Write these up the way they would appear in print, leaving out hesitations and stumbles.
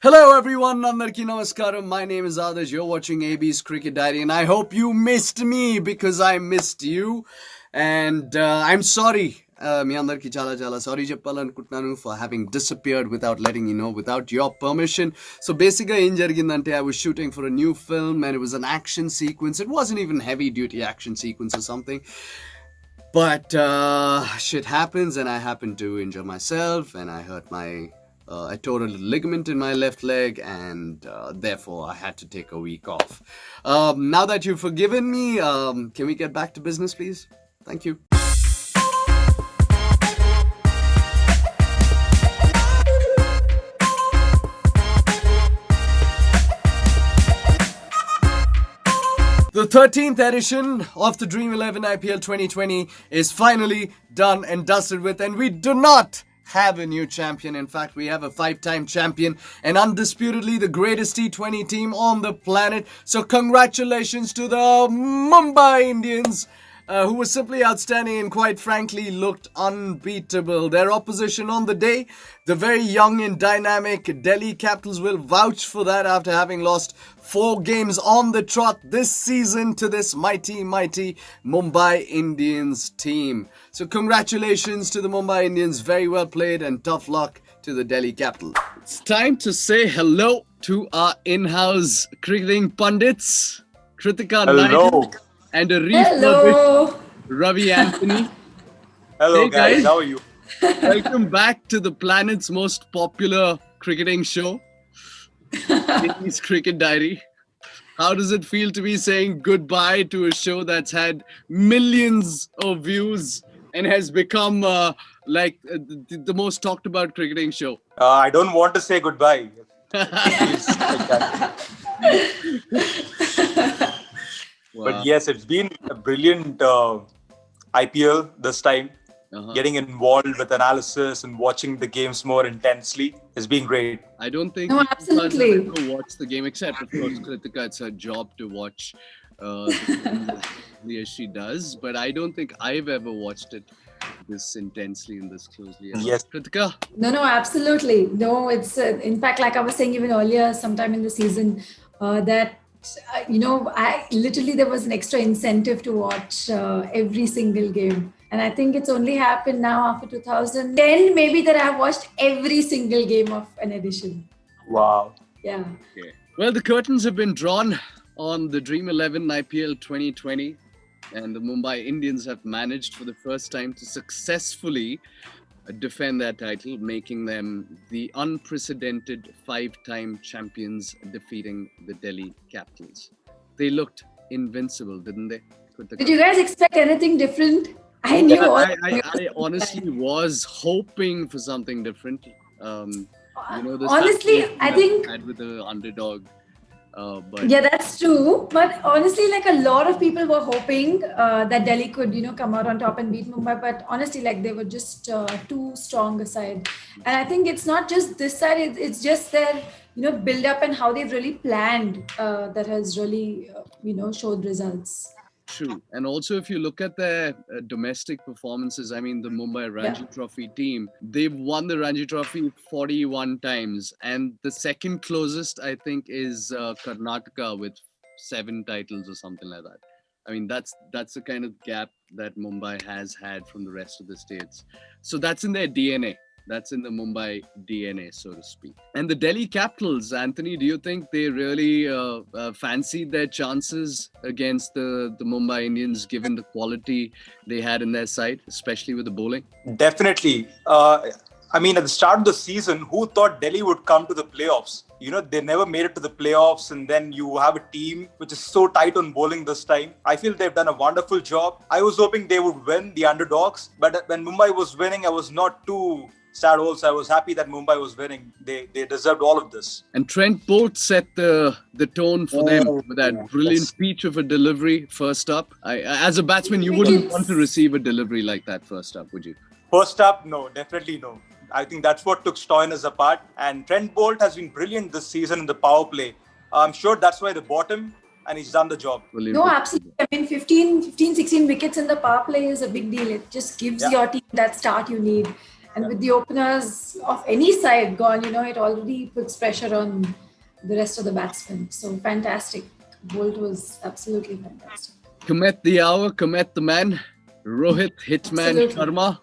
Hello everyone, Nandarki Namaskaram. My name is Adarsh. You're watching AB's Cricket Diary and I hope you missed me because I missed you. And I'm sorry. మీ అందరికి చాలా చాలా sorry చెప్పాలనుకుంటున్నాను for having disappeared without letting you know, without your permission. So basically ఏం జరిగిందంటే I was shooting for a new film and it was an action sequence. It wasn't even heavy duty action sequence or something. But shit happens and I happened to injure myself and I hurt I tore a ligament in my left leg and therefore I had to take a week off. Now that you've forgiven me, can we get back to business, please? Thank you. The 13th edition of the Dream 11 IPL 2020 is finally done and dusted with, and we do not have a new champion. In fact, we have a 5-time champion and undisputedly the greatest T20 team on the planet. So congratulations to the Mumbai Indians, who were simply outstanding and quite frankly looked unbeatable. Their opposition on the day, the very young and dynamic Delhi Capitals, will vouch for that after having lost 4 games on the trot this season to this mighty Mumbai Indians team. So congratulations to the Mumbai Indians. Very well played and tough luck to the Delhi Capitals. It's time to say hello to our in-house cricketing pundits, Kritika Hello. Naidu and a refurbished Ravi Anthony. Hello Hey, guys, guys. how are you? Welcome back to the planet's most popular cricketing show, Nikki's Cricket Diary. How does it feel to be saying goodbye to a show that's had millions of views and has become the most talked about cricketing show? I don't want to say goodbye. Please, Wow. But yes, it's been a brilliant IPL this time. Getting involved with analysis and watching the games more intensely has been great. I don't think No, you guys absolutely. have ever watched the game, except of course Kritika. It's her job to watch as she does, but I don't think I've ever watched it this intensely and this closely. Yes. Kritika. No, absolutely. No, it's in fact, like I was saying even earlier, sometime in the season, that I literally there was an extra incentive to watch every single game. And I think it's only happened now after 2010, maybe, that I've watched every single game of an edition. Wow. Yeah. Okay. Well, the curtains have been drawn on the Dream 11 IPL 2020, and the Mumbai Indians have managed for the first time to successfully defend their title, making them the unprecedented 5-time champions, defeating the Delhi Capitals. They looked invincible, didn't they? Kritika? Did you guys expect anything different? I knew all. I honestly was hoping for something different. The Honestly, stuff I we think. had with the underdog. But Yeah, that's true. But honestly, like a lot of people were hoping that Delhi could, come out on top and beat Mumbai. But honestly, like they were just too strong a side. And I think it's not just this side; it's just their, build up and how they've really planned that has really, showed results. true. And also, if you look at their domestic performances, I mean, the Mumbai Ranji Trophy team, they've won the Ranji Trophy 41 times. And the second closest, I think, is Karnataka with 7 titles or something like that. I mean, that's the kind of gap that Mumbai has had from the rest of the states. So that's in their DNA. That's in the Mumbai DNA, so to speak. And the Delhi Capitals, Anthony, do you think they really fancied their chances against the Mumbai Indians, given the quality they had in their side, especially with the bowling? Definitely. I mean, at the start of the season, who thought Delhi would come to the playoffs? They never made it to the playoffs, and then you have a team which is so tight on bowling this time. I feel they've done a wonderful job. I was hoping they would win, the underdogs, but when Mumbai was winning, I was not too sad also. I was happy that Mumbai was winning. They deserved all of this. And Trent Bolt set the tone for them with that brilliant peach of a delivery first up. As a batsman, you wouldn't want to receive a delivery like that first up, would you? First up, no, definitely no. I think that's what took Stoinis apart. And Trent Bolt has been brilliant this season in the power play. I'm sure that's why they bought him, and he's done the job. No, absolutely. I mean, 15, 16 wickets in the power play is a big deal. It just gives your team that start you need. And with the openers of any side gone, it already puts pressure on the rest of the batsmen. So fantastic. Bolt was absolutely fantastic. Commit the hour, commit the man. Rohit Hitman Absolutely. Sharma.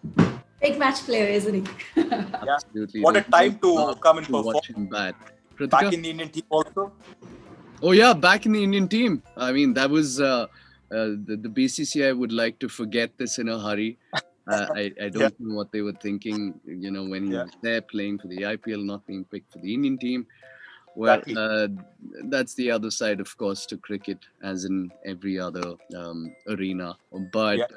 Big match player, isn't he? Yeah. Absolutely. What a time to come and to perform. watch him bat. Back Kritika? in the Indian team also. Oh yeah, back in the Indian team. I mean, that was the BCCI would like to forget this in a hurry. I don't know what they were thinking, when he was there playing for the IPL, not being picked for the Indian team. Well, Exactly. that's the other side, of course, to cricket, as in every other arena. But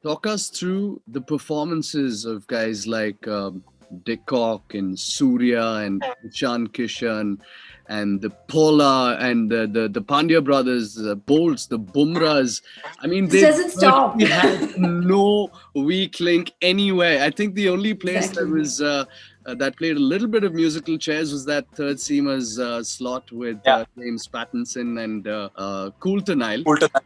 talk us through the performances of guys like De Kock and Surya and Ishan Kishan and the Pola and the Pandya brothers, the Bolts, the Bumrahs. I mean, This they doesn't stop. virtually had no weak link anywhere. I think the only place Exactly. that was that played a little bit of musical chairs was that third seamers slot with James Pattinson and Coulter.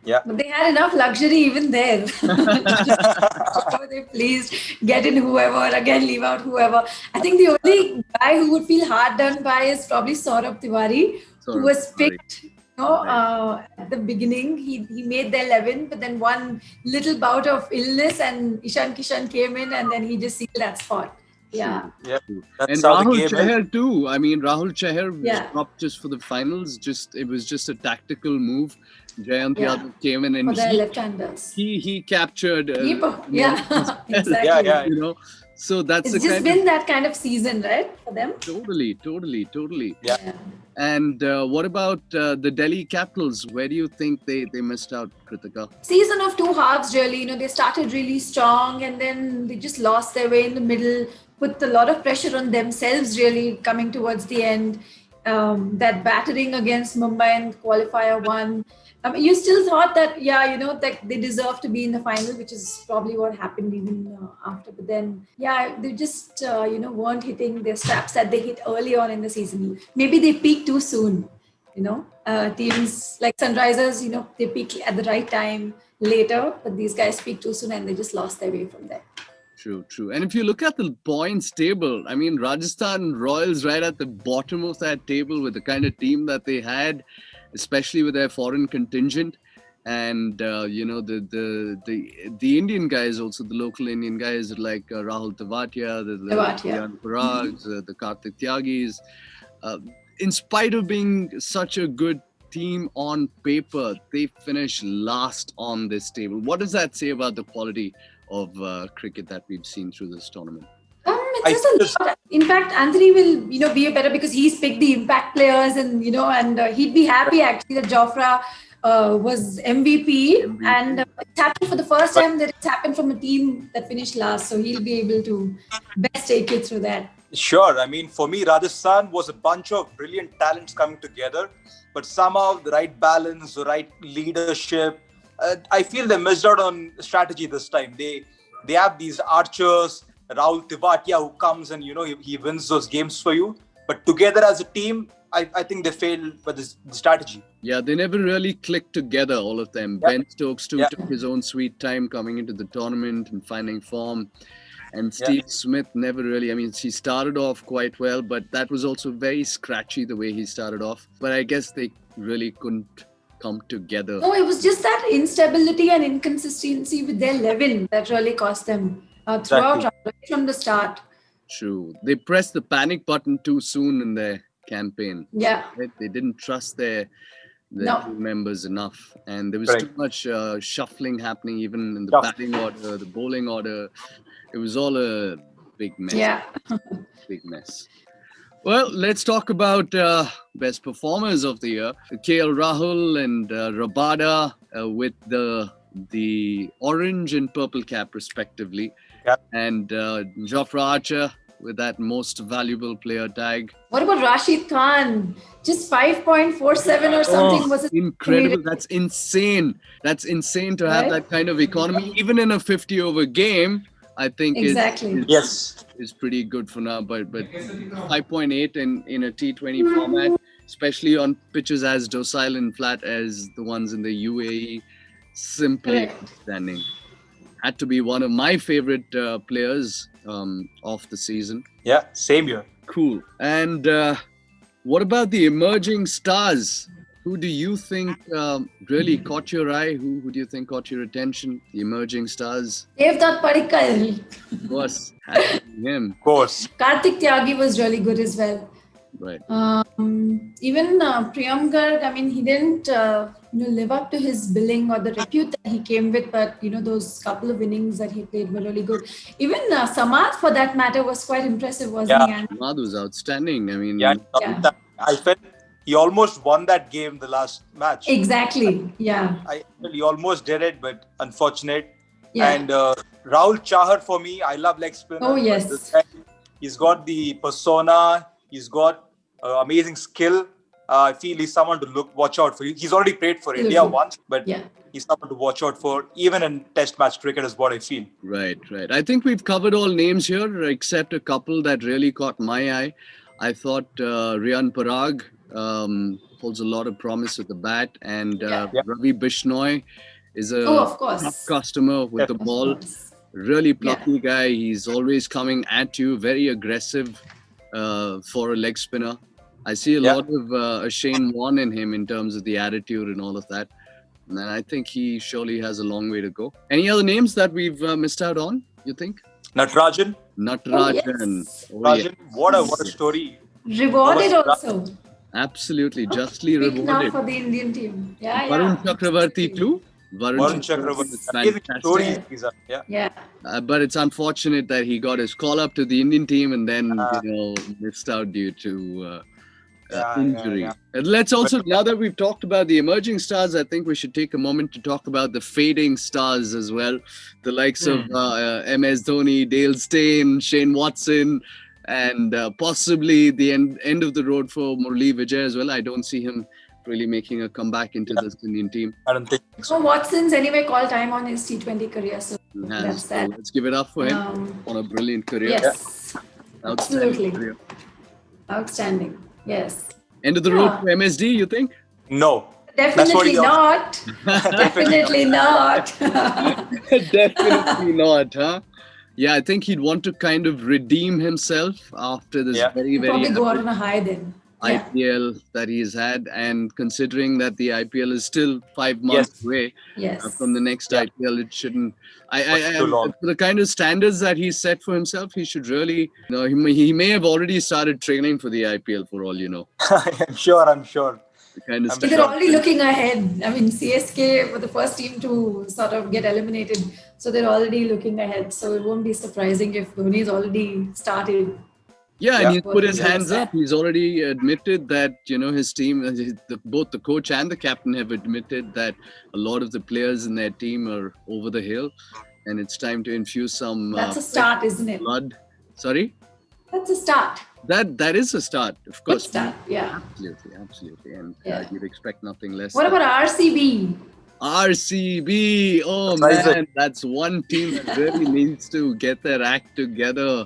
Yeah. But they had enough luxury even there. However they pleased, get in whoever, again leave out whoever. I think the only guy who would feel hard done by is probably Saurabh Tiwari, who was picked at the beginning. He made the 11, but then one little bout of illness and Ishan Kishan came in and then he just sealed that spot. Yeah. That's And how the Rahul game Chahar too. I mean, Rahul Chahar was Yeah. dropped just for the finals. It was just a tactical move. Jayant Yadav came in For and the left-handers. he captured. Exactly. So that's It's just been that kind of season, right, for them? Totally. Yeah. And what about the Delhi Capitals? Where do you think they missed out, Kritika? Season of two halves, really. They started really strong and then they just lost their way in the middle, put a lot of pressure on themselves, really, coming towards the end. That battering against Mumbai in qualifier 1. You still thought that, that they deserve to be in the final, which is probably what happened even after. But then, they just, weren't hitting their straps that they hit early on in the season. Maybe they peaked too soon. Teams like Sunrisers, they peak at the right time later, but these guys peak too soon and they just lost their way from there. True. And if you look at the points table, I mean, Rajasthan Royals right at the bottom of that table with the kind of team that they had, especially with their foreign contingent. And, the Indian guys, also the local Indian guys like Rahul Tewatia, the Jan Parags, the Karthik Tyagis. In spite of being such a good team on paper, they finished last on this table. What does that say about the quality of cricket that we've seen through this tournament? It's just a lot. In fact, Anthony will, be a better because he's picked the impact players and he'd be happy actually that Jofra was MVP. And it's happened for the first time that it's happened from a team that finished last. So he'll be able to best take you through that. Sure. I mean, for me, Rajasthan was a bunch of brilliant talents coming together, but somehow the right balance, the right leadership. I feel they missed out on strategy this time. They have these archers, Rahul Tewatia, who comes and he wins those games for you. But together as a team, I think they failed with the strategy. Yeah, they never really clicked together, all of them. Yeah. Ben Stokes too took his own sweet time coming into the tournament and finding form. And Steve Smith never really, I mean, he started off quite well, but that was also very scratchy the way he started off. But I guess they really couldn't come together. No, it was just that instability and inconsistency with their 11 that really cost them throughout, right from the start. True. They pressed the panic button too soon in their campaign. Yeah. Right? They didn't trust their team members enough. And there was too much shuffling happening even in the batting order, the bowling order. It was all a big mess. Yeah. Big mess. Well, let's talk about best performers of the year. KL Rahul and Rabada with the orange and purple cap respectively. Yep. And Jofra Archer with that most valuable player tag. What about Rashid Khan? Just 5.47 or something was incredible. That's insane. That's insane to have that kind of economy, even in a 50-over game. I think is pretty good for now, but 5.8 in a T20 format, especially on pitches as docile and flat as the ones in the UAE, simply outstanding. Had to be one of my favorite players of the season. Yeah, same here. Cool. And what about the emerging stars? Who do you think really caught your eye? Who do you think caught your attention? The emerging stars? Devdutt Padikkal. Of course, had to be him. Of course. Karthik Tyagi was really good as well. Right. Even Priyam Garg, I mean, he didn't live up to his billing or the repute that he came with, but those couple of innings that he played were really good. Even Samath, for that matter, was quite impressive, wasn't he? And Ahmad was outstanding. I mean, I felt he almost won that game the last match. Exactly. Yeah. He almost did it, but unfortunate. Yeah. And Rahul Chahar, for me, I love leg spinner. Oh, yes. This guy, he's got the persona. He's got amazing skill. I feel he's someone to watch out for. He's already played for India once, but he's someone to watch out for, even in Test match cricket, is what I feel. Right. I think we've covered all names here, except a couple that really caught my eye. I thought Riyan Parag holds a lot of promise with the bat, and Ravi Bishnoi is a tough customer with the ball. Really plucky guy. He's always coming at you, very aggressive for a leg spinner. I see a lot of Shane Warne in him in terms of the attitude and all of that. And I think he surely has a long way to go. Any other names that we've missed out on, you think? Natarajan. Natarajan. What a story. Rewarded also. Absolutely, justly rewarded. Now for the Indian team. Varun Chakravarti too. Varun Chakravarti. But it's unfortunate that he got his call up to the Indian team and then missed out due to injury. And let's also, now that we've talked about the emerging stars, I think we should take a moment to talk about the fading stars as well. The likes of MS Dhoni, Dale Steyn, Shane Watson, and possibly the end of the road for Murali Vijay as well. I don't see him really making a comeback into this Indian team. I don't think so. Watson's anyway called time on his T20 career, so that's that. Let's give it up for him on a brilliant career. Yes, absolutely. Outstanding, yes. End of the road for MSD, you think? No. Definitely not. Definitely not. Definitely not, huh? Yeah, I think he'd want to kind of redeem himself after this very probably go out on a high then. IPL that he's had, and considering that the IPL is still 5 months away from the next IPL, it shouldn't. For the kind of standards that he's set for himself, he should really. He may have already started training for the IPL for all you know. I'm sure. They're already looking ahead. I mean, CSK were the first team to sort of get eliminated, so they're already looking ahead. So it won't be surprising if Dhoni's already started. Yeah, and he's put his hands up. He's already admitted that, his team, both the coach and the captain have admitted that a lot of the players in their team are over the hill, and it's time to infuse some. That's a start, isn't it? Blood. Sorry? That's a start. That is a start, of course. Good start, yeah. Absolutely. And you'd expect nothing less. What about RCB? RCB, oh man, that's one team that really needs to get their act together.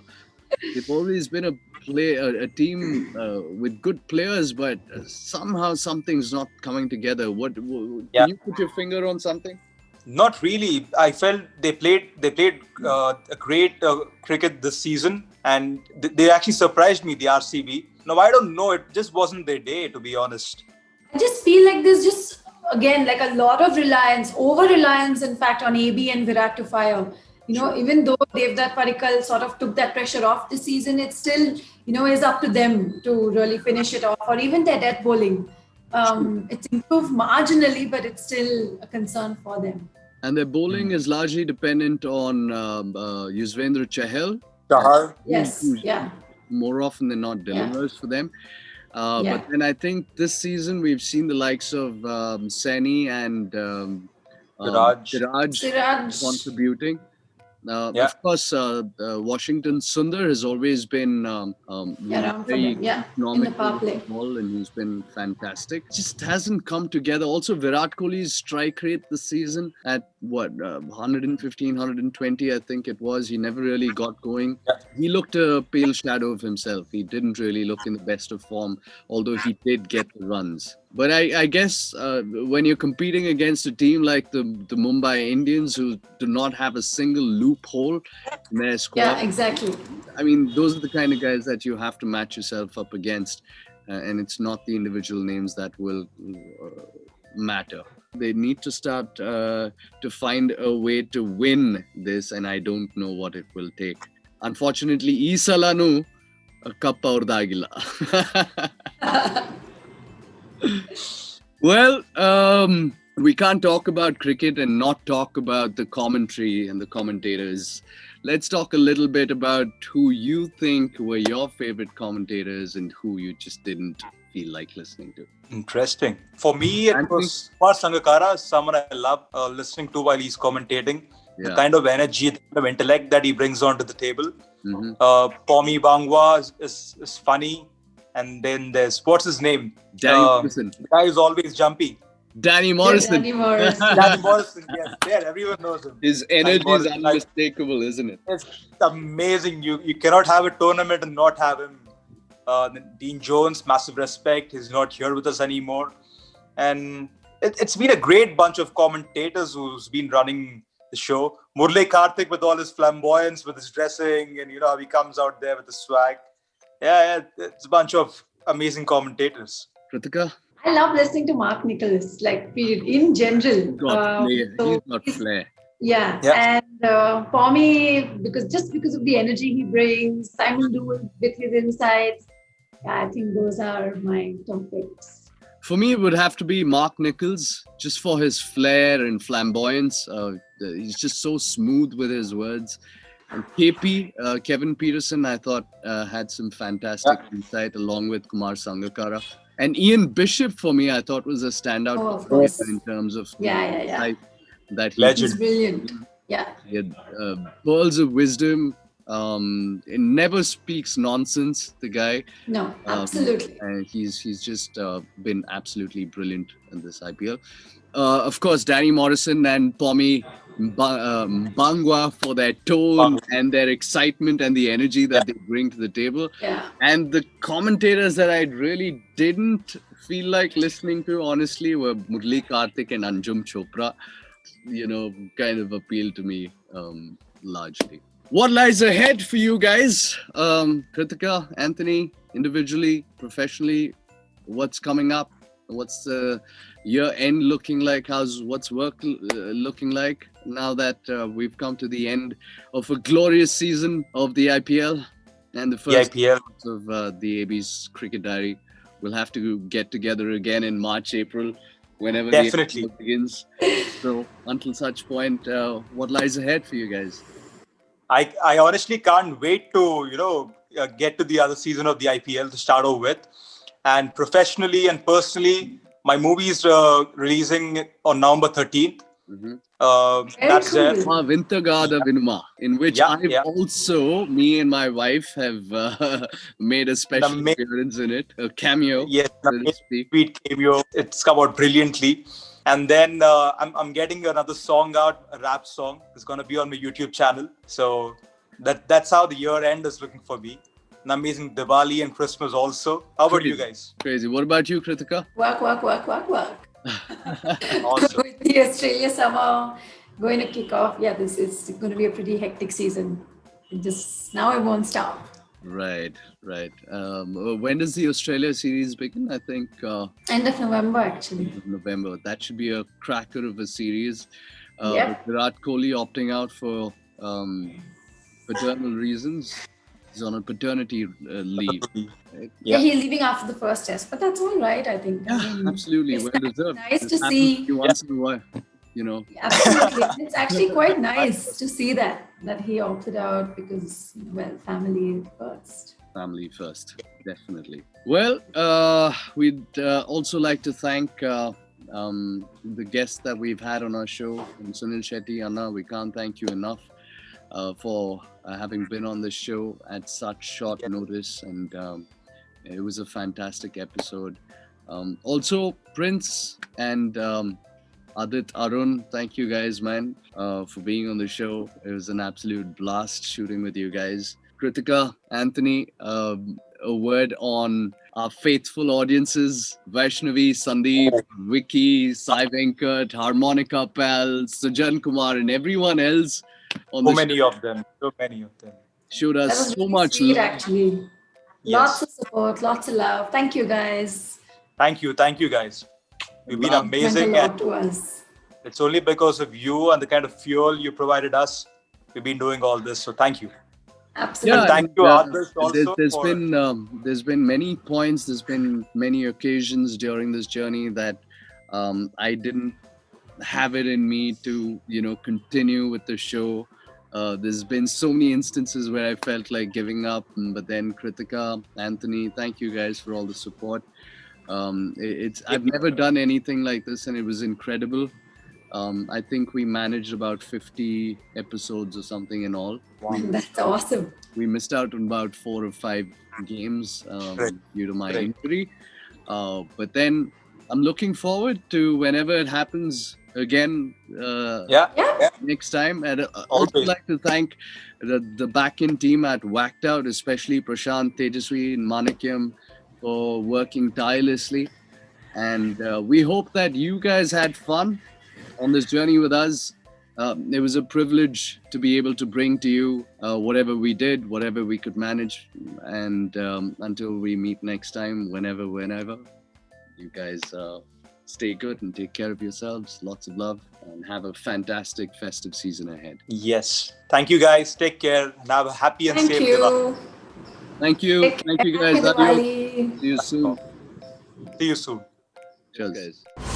They've always been a team with good players, but somehow something's not coming together. Can you put your finger on something? Not really. I felt they played a great cricket this season, and they actually surprised me, the RCB. No, I don't know. It just wasn't their day, to be honest. I just feel like there's just, again, like a lot of over-reliance, in fact, on AB and Virat to fire. Even though Devdutt Padikkal sort of took that pressure off the season, it still, is up to them to really finish it off, or even their death bowling. It's improved marginally, but it's still a concern for them. And their bowling is largely dependent on Yuzvendra Chahal. Yes, more often than not delivers for them. But then I think this season we've seen the likes of Saini and Siraj contributing. Of course, Washington Sundar has always been very economical in the power play, and he's been fantastic. Just hasn't come together. Also, Virat Kohli's strike rate this season at 115, 120, I think it was. He never really got going. He looked a pale shadow of himself. He didn't really look in the best of form, although he did get the runs. But I guess when you're competing against a team like the Mumbai Indians, who do not have a single loophole in their squad, Yeah, exactly. I mean, those are the kind of guys that you have to match yourself up against. And it's not the individual names that will matter. They need to start to find a way to win this, and I don't know what it will take. Unfortunately, ಈ ಸಲನೂ cup ಅವ್ರದ್ದಾಗಿಲ್ಲ. Well, we can't talk about cricket and not talk about the commentary and the commentators. Let's talk a little bit about who you think were your favorite commentators and who you just didn't feel like listening to. Interesting. For me, it was Kumar Sangakkara, someone I love listening to while he's commentating. The kind of energy, the kind of intellect that he brings onto the table. Pommy Bangwa is funny. And then there's, what's his name? Danny Morrison. The guy who's always jumpy. Danny Morrison. Danny Morrison. Danny Morrison, yes. There, everyone knows him. His energy is unmistakable, isn't it? It's amazing. You cannot have a tournament and not have him. Dean Jones, massive respect. He's not here with us anymore. And it's been a great bunch of commentators who's been running the show. Murli Karthik with all his flamboyance, with his dressing, and you know how he comes out there with the swag. Yeah, it's a bunch of amazing commentators. Kritika? I love listening to Mark Nicholas, like period, in general. He's got flair. Yeah. And for me, because of the energy he brings, Simon Dewey with his insights, I think those are my top picks. For me, it would have to be Mark Nichols, just for his flair and flamboyance. He's just so smooth with his words. And KP, Kevin Peterson, I thought had some fantastic insight along with Kumar Sangakkara. And Ian Bishop, for me, I thought was a standout performer in terms of that He's brilliant. Yeah. He had pearls of wisdom. He never speaks nonsense, the guy. No, absolutely. And he's just been absolutely brilliant in this IPL. Of course, Danny Morrison and Pommy Bangwa for their tone and their excitement and the energy that they bring to the table. Yeah. And the commentators that I really didn't feel like listening to, honestly, were Murli Karthik and Anjum Chopra. You know, kind of appealed to me largely. What lies ahead for you guys? Kritika, Anthony, individually, professionally, what's coming up? What's the year end looking like? What's work looking like now that we've come to the end of a glorious season of the IPL and the first of the AB's Cricket Diary? We'll have to get together again in March, April, whenever the IPL begins. So until such point, what lies ahead for you guys? I honestly can't wait to get to the other season of the IPL to start off with. And professionally and personally, my movie is releasing on November 13th. That's cool. there. Vintagada Vinuma, in which also, me and my wife have made a special appearance in it, a cameo. Yes, sweet cameo. It's come out brilliantly. And then I'm getting another song out, a rap song. It's going to be on my YouTube channel. So that's how the year end is looking for me. An amazing Diwali and Christmas also. How about you guys? Crazy. What about you, Kritika? Work. Awesome. With the Australia summer going to kick off, this is going to be a pretty hectic season. Now it won't stop. Right. When does the Australia series begin? I think end of November, actually. November. That should be a cracker of a series. With Virat Kohli opting out for paternal reasons. He's on a paternity leave. Right? Yeah, he's leaving after the first test, but that's all right, I think. Yeah, absolutely. Well deserved. Nice to see. Once in a while, Absolutely. It's actually quite nice to see that he opted out because, family first. Family first, definitely. Well, we'd also like to thank the guests that we've had on our show. Sunil Shetty, Anna, we can't thank you enough for having been on the show at such short notice, and it was a fantastic episode. Also, Prince and Adit, Arun, thank you guys, man, for being on the show. It was an absolute blast shooting with you guys. Kritika, Anthony, a word on our faithful audiences, Vaishnavi, Sandeep, Vicky, Sai Venkat, Harmonica Pal, Sujan Kumar, and everyone else on So the show many of them. So many of them. showed That us was so really much sweet, love. actually. Lots Yes. of support, lots of love. Thank you, guys. Thank you. Thank you, guys. You've been Love. It meant a amazing. And lot to us. it's only because of you and the kind of fuel you provided us. We've been doing all this. So thank you. And Yeah, Absolutely. thank and you, Adarsh, there, also for. there's been many points, there's been many occasions during this journey that I didn't have it in me to continue with the show. There's been so many instances where I felt like giving up, but then Kritika, Anthony, thank you guys for all the support. It's I've never done anything like this, and it was incredible. I think we managed about 50 episodes or something in all. That's awesome. We missed out on about 4 or 5 games Right. due to my Right. injury. But then I'm looking forward to whenever it happens again Yeah. Yeah. next time. And also Always. like to thank the back-end team at Whacked Out, especially Prashant, Tejaswi, and Manikyam for working tirelessly. And we hope that you guys had fun on this journey with us. It was a privilege to be able to bring to you whatever we did, whatever we could manage. And until we meet next time, whenever, you guys stay good and take care of yourselves. Lots of love and have a fantastic festive season ahead. Yes. Thank you, guys. Take care and have a happy and Thank safe Diwali. you. Thank you. Take Thank you care. guys. Happy Adios. Diwali. See you soon. See you soon. Cheers, guys.